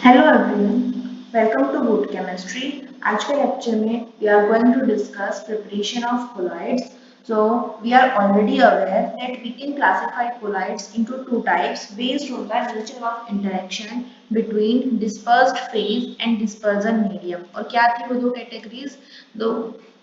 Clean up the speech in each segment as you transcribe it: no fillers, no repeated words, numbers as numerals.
Hello everyone, welcome to Good Chemistry. आज के lecture में we are going to discuss preparation of colloids. So we are already aware that we can classify colloids into two types based on the nature of interaction between dispersed phase and dispersion medium. और क्या थी वो दो categories? दो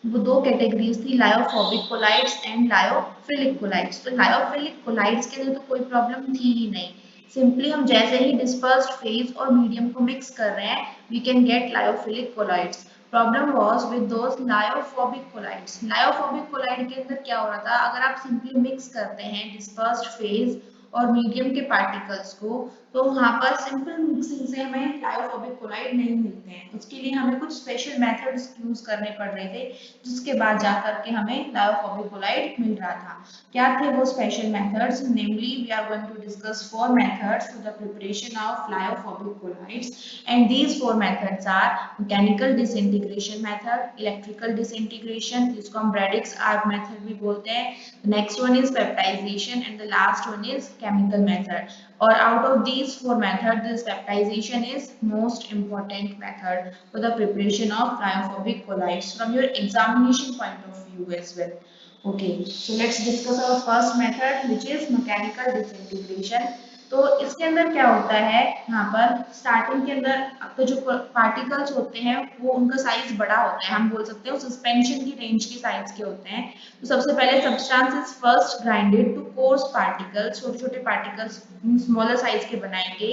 वो दो categories थी lyophobic colloids and lyophilic colloids. तो लायोफिलिक कोलाइड्स के लिए तो कोई प्रॉब्लम थी ही नहीं. सिंपली हम जैसे ही डिस्पर्स्ड फेज और मीडियम को मिक्स कर रहे हैं we can get lyophilic colloids. Problem was with those lyophobic colloids. Lyophobic colloid के अंदर क्या हो रहा था, अगर आप सिंपली मिक्स करते हैं डिस्पर्स्ड फेज और मीडियम के पार्टिकल्स को तो वहां पर सिंपल मिक्सिंग से हमें लायोफोबिक कोलाइड नहीं मिलते हैं. उसके लिए हमें कुछ स्पेशल मेथड्स यूज करने पड़ रहे थे जिसके बाद जाकर के हमें लायोफोबिक कोलाइड मिल रहा था. क्या थे वो special methods? Namely we are going to discuss four methods for the preparation of lyophobic colloids and these four methods are mechanical disintegration method, electrical disintegration, जिसको हम ब्रैडिक्स आर्क मेथड भी बोलते हैं. Next one is peptization and the last one is chemical method. और out of these four methods, this peptidization is most important method for the preparation of lyophilic colloids from your examination point of view as well. Okay, so let's discuss our first method which is mechanical disintegration. तो इसके अंदर क्या होता है, यहाँ पर starting के अंदर आपके जो पार्टिकल्स होते हैं वो उनका साइज बड़ा होता है. हम बोल सकते हैं सस्पेंशन की रेंज के साइज के होते हैं. तो सबसे पहले substance is first grinded to coarse particles, छोटे छोटे पार्टिकल्स स्मॉलर साइज के बनाएंगे.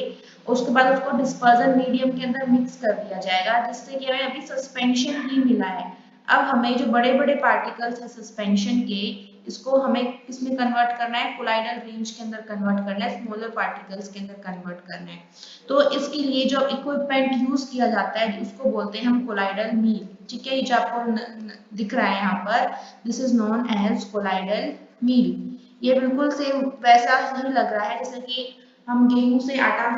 उसके बाद उसको डिस्पर्जन मीडियम के अंदर मिक्स कर दिया जाएगा जिससे कि हमें अभी सस्पेंशन ही मिला है. अब हमें जो बड़े बड़े पार्टिकल्स है सस्पेंशन के, इसको हमें किसमें कन्वर्ट करना है, कोलाइडल रेंज के अंदर कन्वर्ट करना है, स्मॉलर पार्टिकल्स के अंदर कन्वर्ट करना है. तो इसके लिए जो इक्विपमेंट यूज किया जाता है उसको बोलते हैं हम कोलाइडल मील. ठीक है, ये जो आपको दिख रहा है यहाँ पर, this is known as colloidal mill. ये बिल्कुल सेम वैसा ही लग रहा है जैसे कि हम गेहूं से आटा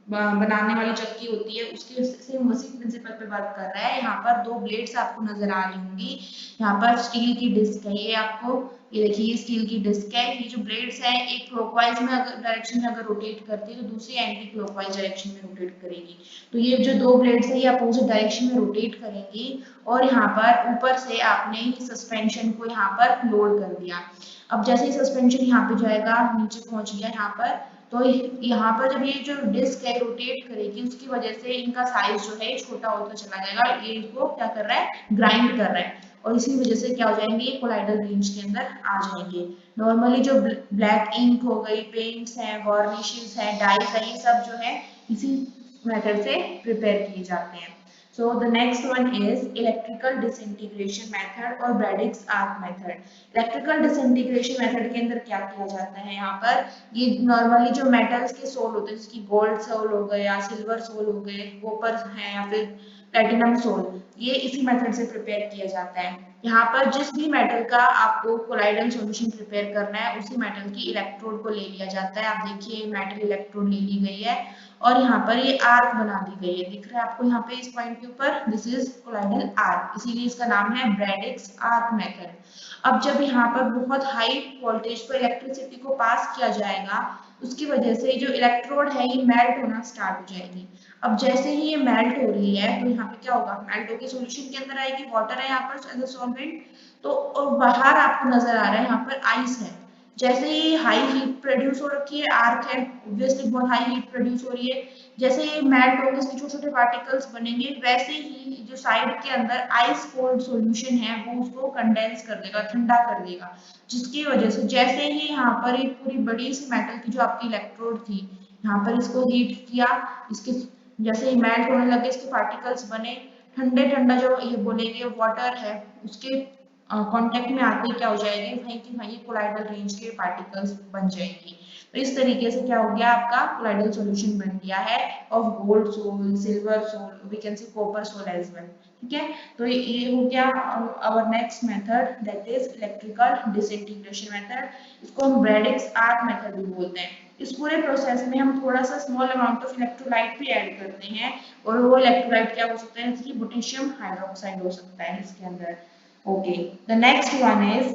बनाने वाली चक्की होती है उसके सेम उसी प्रिंसिपल पे वर्क कर रहा है. यहाँ पर दो ब्लेड्स आपको नजर आ रही होंगी. यहाँ पर स्टील की डिस्क है, ये आपको ये देखिए ये स्टील की डिस्क है. ये जो ब्लेड्स हैं एक क्लॉकवाइज में अगर डायरेक्शन में अगर रोटेट करती है तो दूसरी एंटी क्लॉकवाइज डायरेक्शन में रोटेट करेगी. तो ये जो दो ब्लेड्स है ये अपोजिट डायरेक्शन में रोटेट करेंगी और यहाँ पर ऊपर से आपने ही सस्पेंशन को यहाँ पर लोड कर दिया. अब जैसे ही सस्पेंशन यहाँ पे जाएगा नीचे पहुंच गया यहाँ पर, तो यहाँ पर जब ये जो डिस्क है रोटेट करेगी उसकी वजह से इनका साइज जो है छोटा होता चला जाएगा. ये इसको क्या कर रहा है, ग्राइंड कर रहा है और इसी वजह से क्या हो जाएंगे, ये कोलाइडल रेंज के अंदर आ जाएंगे. नॉर्मली जो ब्लैक इंक हो गई, पेंट्स हैं, वार्निशेस हैं, डाइज हैं, ये सब जो है इसी मेथड से प्रिपेयर किए जाते हैं. So the next one is electrical disintegration method और Braddock's arc method. Electrical disintegration method के अंदर क्या किया जाता है, यहाँ पर ये नॉर्मली जो मेटल्स के सोल होते हैं जैसे गोल्ड सोल हो गए या सिल्वर सोल हो गए, कॉपर है या फिर प्लेटिनम सोल, ये इसी मेथड से प्रिपेयर किया जाता है. यहाँ पर जिस भी मेटल का आपको कोलाइडल सॉल्यूशन प्रिपेयर करना है उसी मेटल की इलेक्ट्रोड को ले लिया जाता है. आप देखिए मेटल इलेक्ट्रोड ले ली गई है और यहाँ पर ये आर्क बना दी गई है, दिख रहा है आपको यहाँ पे इस पॉइंट के ऊपर, दिस इज कोलाइडल आर्क, इसीलिए इसका नाम है ब्रैडिक्स आर्क मेथड. अब जब यहाँ पर बहुत हाई वोल्टेज पर इलेक्ट्रिसिटी को पास किया जाएगा उसकी वजह से जो इलेक्ट्रोड है ये मेल्ट होना स्टार्ट हो जाएगी. अब जैसे ही ये मेल्ट हो रही है तो यहाँ पे क्या होगा, मेल्ट होकर सॉल्यूशन के अंदर आएगी, वाटर है यहाँ पर एज अ सॉल्वेंट. तो और बाहर आपको नजर आ रहा है यहाँ पर आइस है. जैसे ही हाई हीट प्रोड्यूस हो रखी है, आर्क है ऑब्वियसली बहुत हाई हीट प्रोड्यूस हो रही है, जैसे ही मेल्ट होकर इसके छोटे छोटे पार्टिकल्स बनेंगे वैसे ही जो साइड के अंदर आइस कोल्ड सॉल्यूशन है वो उसको कंडेंस कर देगा, ठंडा कर देगा. जिसकी वजह से जैसे ही यहाँ पर एक पूरी बड़ी सी मेटल की जो आपकी इलेक्ट्रोड थी यहाँ पर इसको हीट किया, इसके जैसे ही मेल्ट होने लगे इसके पार्टिकल्स बने, ठंडे ठंडा जो ये बोलेंगे वाटर है उसके कांटेक्ट में आते ही क्या हो जाएगी भाई कि भाई कोलाइडल रेंज के पार्टिकल्स बन जाएंगी. तो इस तरीके से क्या हो गया, आपका कोलाइडल सॉल्यूशन बन गया है of gold sol, silver sol, we can say copper sol as well. ठीक है, तो ये हो गया our next method that is electrical disintegration method. इसको हम ब्रैडिक्स आर्क मेथड भी बोलते हैं. इस पूरे प्रोसेस में हम थोड़ा सा स्मॉल अमाउंट ऑफ इलेक्ट्रोलाइट भी ऐड करते हैं और वो इलेक्ट्रोलाइट क्या हो सकता है, जैसे कि पोटेशियम हाइड्रोक्साइड हो सकता है इसके अंदर. Okay, the next one is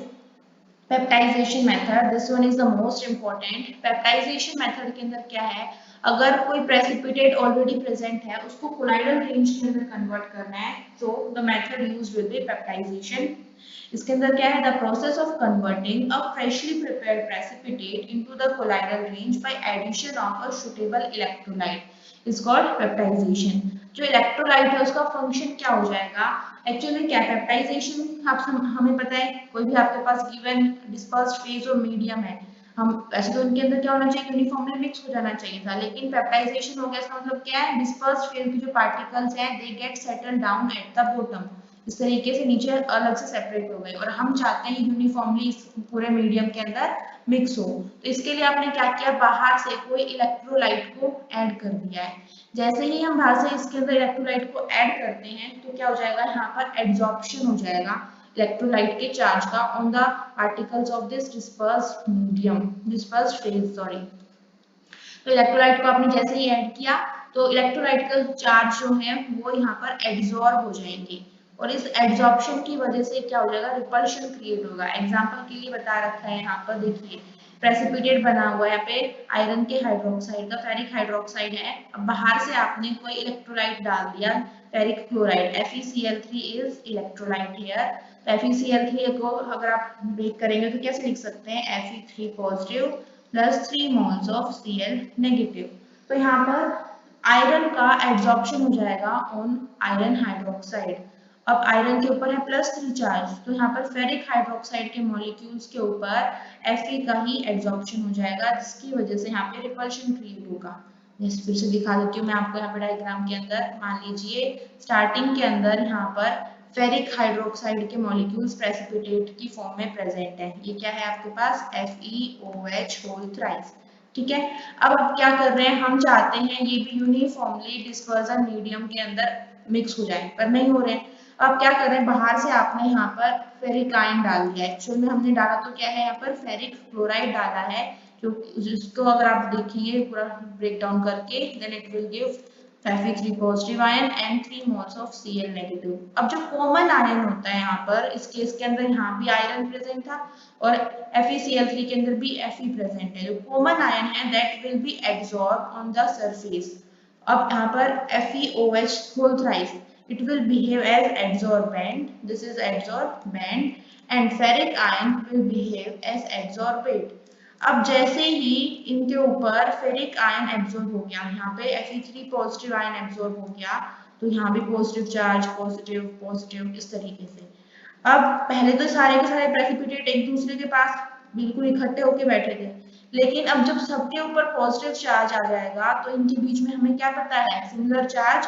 peptization method. This one is the most important. Peptization method के अंदर क्या है, अगर कोई प्रेसिपिटेट ऑलरेडी प्रेजेंट है उसको कोलाइडल रेंज के अंदर कन्वर्ट करना है, so the method used will be peptization. इसके अंदर क्या है, the process of converting a freshly prepared precipitate into the colloidal range by addition of a suitable electrolyte is called peptization. जो electrolyte है उसका फंक्शन क्या हो जाएगा, एक्चुअली क्या पेप्टाइजेशन आप हमें पता है, कोई भी आपके पास गिवन डिस्पर्स्ड फेज और मीडियम है, हम वैसे तो उनके अंदर क्या होना चाहिए, यूनिफॉर्मली मिक्स हो जाना चाहिए था, लेकिन पेप्टाइजेशन हो गया, इसका मतलब क्या है, डिस्पर्स्ड फेज के जो पार्टिकल्स हैं they get settle down at the bottom, इस तरीके से नीचे अलग से सेपरेट हो गए, और हम चाहते हैं यूनिफॉर्मली इस पूरे मीडियम के अंदर मिक्स हो, तो इसके लिए आपने क्या किया, बाहर से कोई इलेक्ट्रोलाइट को ऐड कर दिया है. जैसे ही हम बाहर से इसके अंदर इलेक्ट्रोलाइट को ऐड करते हैं तो क्या हो जाएगा, यहाँ पर एड्सॉर्प्शन हो जाएगा इलेक्ट्रोलाइट के चार्ज का on the particles of this dispersed medium, dispersed phase sorry. तो इलेक्ट्रोलाइट को आपने जैसे ही ऐड किया तो इलेक्ट्रोलाइट का चार्ज जो है वो यहाँ पर एब्जॉर्ब हो जाएंगे, और इस एब्जॉर्प्शन की वजह से क्या हो जाएगा, रिपल्शन क्रिएट होगा. एग्जांपल के लिए बता रखा है यहाँ पर, देखिए प्रेसिपिटेट बना हुआ है यहाँ पे आयरन के हाइड्रोक्साइड का, फेरिक हाइड्रोक्साइड है. अब बाहर से आपने कोई इलेक्ट्रोलाइट डाल दिया, ferric chloride, FeCl3 is electrolyte here. तो FeCl3 को अगर आप ब्रेक करेंगे तो कैसे लिख सकते हैं, Fe3 positive plus 3 moles of Cl negative. तो यहाँ पर आयरन का एब्जॉर्प्शन हो जाएगा ऑन आयरन हाइड्रोक्साइड. अब आयरन के ऊपर है +3 चार्ज, तो यहाँ पर फेरिक हाइड्रोक्साइड के मॉलिक्यूल्स के ऊपर Fe का ही एब्जॉर्प्शन हो जाएगा, जिसकी वजह से यहाँ पे रिपल्शन क्रिएट होगा. जैसे फिर से दिखा देती हूँ मैं आपको यहाँ पे डायग्राम के अंदर, मान लीजिए स्टार्टिंग के अंदर यहाँ पर फेरिक हाइड्रोक्साइड के मॉलिक्यूल्स प्रेसिपिटेट की फॉर्म में प्रेजेंट है. ये क्या है आपके पास, FeOH होल थ्राइस. ठीक है, अब आप क्या कर रहे हैं, हम चाहते हैं ये भी यूनिफॉर्मली डिस्पर्जन मीडियम के अंदर मिक्स हो जाए, पर नहीं हो रहे हैं. अब क्या कर रहे हैं, बाहर से आपने यहाँ पर फेरिक आयन डाल दिया. एक्चुअल में हमने डाला तो क्या है, यहाँ पर फेरिक क्लोराइड डाला है, जो जिसको अगर आप देखेंगे पूरा ब्रेक डाउन करके, then it will give Fe3 positive ion and 3 moles of Cl negative. अब जो कॉमन आयन होता है यहाँ पर, इस केस के अंदर यहाँ भी आयरन प्रेजेंट था और FeCl3 के अंदर भी Fe प्रेजेंट है. जो कॉमन आयन है that will be absorb on the surface. अब यहाँ पर FeOH whole thrice, it will behave as adsorbent, this is adsorbent, and ferric ion will behave as adsorbate. अब जैसे ही इनके ऊपर फेरिक आयन एब्जॉर्ब हो गया, यहाँ पे Fe3 पॉजिटिव आयन एब्जॉर्ब हो गया, तो यहाँ भी पॉजिटिव चार्ज, पॉजिटिव पॉजिटिव, इस तरीके से. अब पहले तो सारे के सारे प्रेसिपिटेट एक दूसरे के पास बिल्कुल इकट्ठे होके बैठे थे, लेकिन अब जब सबके ऊपर पॉजिटिव चार्ज आ जाएगा तो इनके बीच में हमें क्या पता है, सिमिलर चार्ज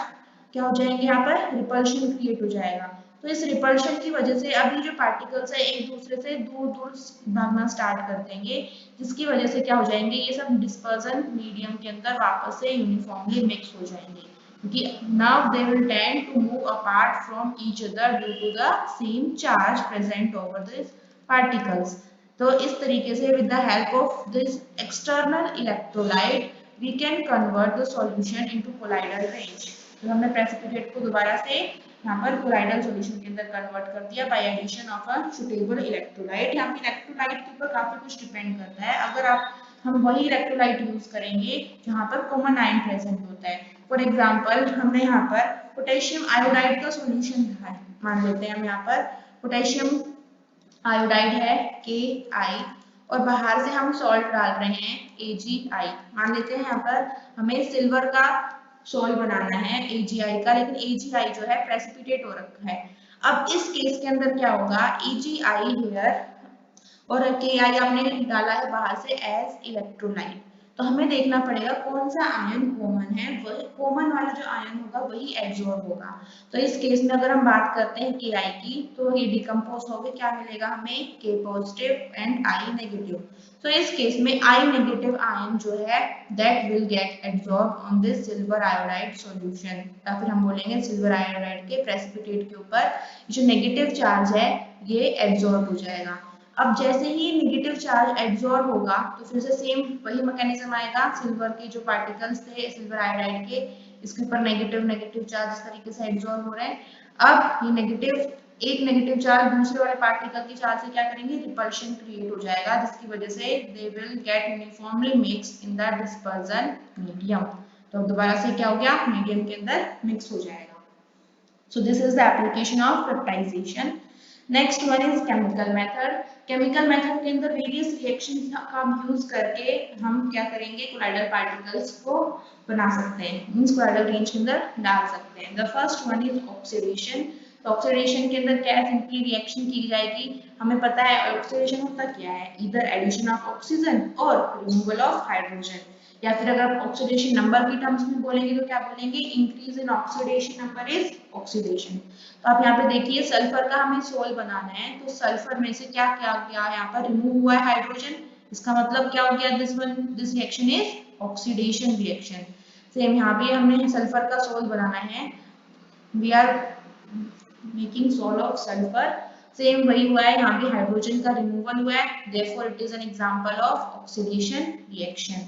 क्या हो जाएंगे, यहाँ पर रिपल्शन क्रिएट हो जाएगा. तो इस रिपल्शन की वजह से अभी जो पार्टिकल्स है एक दूसरे से दूर दूर भागना स्टार्ट कर देंगे, जिसकी वजह से क्या हो जाएंगे, ये सब डिस्पर्जन मीडियम के अंदर वापस से यूनिफॉर्मली मिक्स हो जाएंगे, क्योंकि now they will tend to move apart from each other due to the same charge present over these particles. तो इस तरीके से with the help of this external electrolyte we can convert the solution into colloidal range. तो हमने precipitate को दोबारा से यहाँ पर कोलाइडल सॉल्यूशन के अंदर कन्वर्ट कर दिया by addition of a suitable electrolyte. यहाँ पे इलेक्ट्रोलाइट के ऊपर काफी कुछ डिपेंड करता है. अगर आप हम वही इलेक्ट्रोलाइट यूज करेंगे जहाँ पर कॉमन आयन प्रेजेंट होता है. फॉर एग्जांपल हमने यहाँ पर पोटेशियम आयोडाइड का सॉल्यूशन है, मान लेते हैं हम यहाँ पर पोटेशियम आयोडाइड है Ki, और बाहर से हम सॉल्ट डाल रहे हैं AgI. मान लेते हैं यहाँ पर हमें सिल्वर का सॉल्ट बनाना है AgI का, लेकिन AgI जो है प्रेसिपिटेट हो रखा है. अब इस केस के अंदर क्या होगा, AgI हियर और Ki आपने डाला है बाहर से एज इलेक्ट्रोलाइट. तो हमें देखना पड़ेगा कौन सा आयन कॉमन है, वही कॉमन वाला जो आयन होगा वही एब्जॉर्ब होगा. तो इस केस में अगर हम बात करते हैं Ki की, तो ये डिकम्पोज हो गए, क्या मिलेगा हमें, K positive and I negative. तो इस केस में I नेगेटिव आयन जो है that will get absorb on this silver iodide solution, या फिर हम बोलेंगे सिल्वर आयोडाइड के प्रेसिपिटेट के ऊपर जो नेगेटिव चार्ज है ये एब्जॉर्ब हो जाएगा. अब जैसे ही नेगेटिव चार्ज एब्जॉर्ब होगा तो फिर से सेम वही मैकेनिज्म आएगा, सिल्वर के जो पार्टिकल्स थे सिल्वर आयोडाइड के, इसके ऊपर नेगेटिव नेगेटिव चार्ज इस तरीके से एब्जॉर्ब हो रहे हैं. अब ये नेगेटिव एक नेगेटिव चार्ज दूसरे वाले पार्टिकल की चार्ज से क्या करेंगे, रिपल्शन क्रिएट हो जाएगा, जिसकी वजह से they will get uniformly mix in the dispersion medium. तो दोबारा से क्या हो गया, मीडियम के अंदर मिक्स हो जाएगा। So this is the application of peptidization. Next one is chemical method. Chemical method के अंदर various reactions का यूज करके हम क्या करेंगे, colloidal particles को बना सकते हैं, means colloidal range के अंदर डाल सकते हैं। The first one is oxidation. तो ऑक्सीडेशन के अंदर क्या सिंपली रिएक्शन की जाएगी, हमें पता है ऑक्सीडेशन होता क्या है, इधर एडिशन ऑफ ऑक्सीजन और रिमूवल ऑफ हाइड्रोजन, या फिर अगर ऑक्सीडेशन नंबर की टर्म्स में बोलेंगे तो क्या बोलेंगे, increase in oxidation number is oxidation. तो आप यहाँ पे देखिए सल्फर का हमें सोल बनाना है, तो सल्फर में से क्या क्या गया, यहाँ पर रिमूव हुआ है हाइड्रोजन, इसका मतलब क्या हो गया, this reaction is oxidation reaction. Same यहाँ पे हमें सल्फर का सोल बनाना है, we are making sol of sulphur, same वही हुआ है, यहाँ पे हाइड्रोजन का रिमूवल हुआ है, therefore it is an example of oxidation reaction.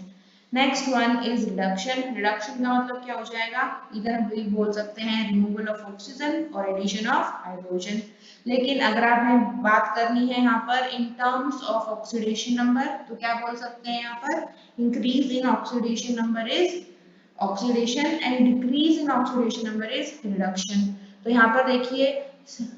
Next one is reduction. Reduction का मतलब क्या हो जाएगा, इधर हम वही बोल सकते हैं रिमूवल ऑफ ऑक्सीजन और एडिशन ऑफ हाइड्रोजन, लेकिन अगर आपने बात करनी है यहाँ पर in terms of oxidation number तो क्या बोल सकते हैं, यहाँ पर increase in oxidation number is oxidation and decrease in oxidation number is reduction. तो यहाँ पर देखिए,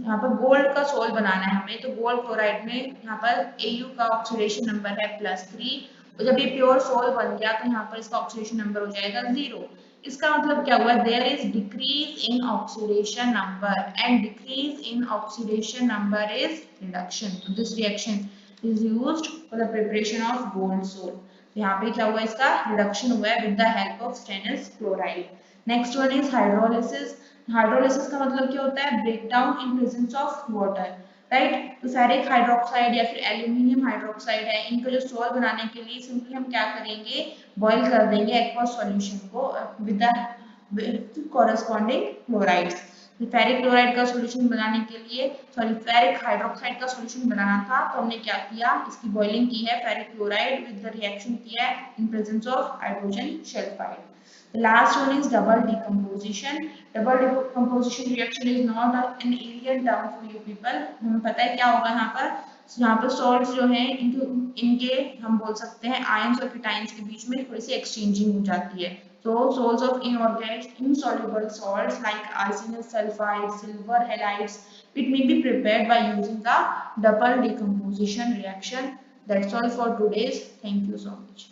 यहाँ पर गोल्ड का सोल बनाना है हमें, तो गोल्ड क्लोराइड में यहाँ पर Au का ऑक्सीडेशन नंबर है +3, और जब ये प्योर सोल बन गया तो यहाँ पर इसका ऑक्सीडेशन नंबर हो जाएगा 0। इसका मतलब क्या हुआ, there is decrease in oxidation number and decrease in oxidation number is reduction. तो this reaction is used for the preparation of gold sol. तो यहाँ पे क्या हुआ, इसका रिडक्शन हुआ है with the help of stannous chloride. Next one is hydrolysis. Hydrolysis का मतलब क्या होता है, break down in presence of water, right. तो फेरिक हाइड्रोक्साइड या फिर एल्यूमिनियम हाइड्रोक्साइड है, इनका जो सोल बनाने के लिए सिंपली हम क्या करेंगे, बॉईल कर देंगे एक्वस सॉल्यूशन को with the corresponding chlorides. Ferric chloride का सॉल्यूशन बनाने के लिए, सॉरी फेरिक हाइड्रोक्साइड का सॉल्यूशन बनाना था, तो हमने क्या किया, इसकी बॉइलिंग की है ferric chloride with the reaction किया है इन presence of hydrogen sulphide. The last one is double decomposition. Double decomposition reaction is not an alien term for you people. हमें पता है क्या होगा यहाँ पर salts जो हैं इनके हम बोल सकते हैं ions और cations के बीच में थोड़ी सी exchanging हो जाती है। So salts of inorganic insoluble salts like arsenous sulfide, silver halides, it may be prepared by using the double decomposition reaction. That's all for today's. Thank you so much.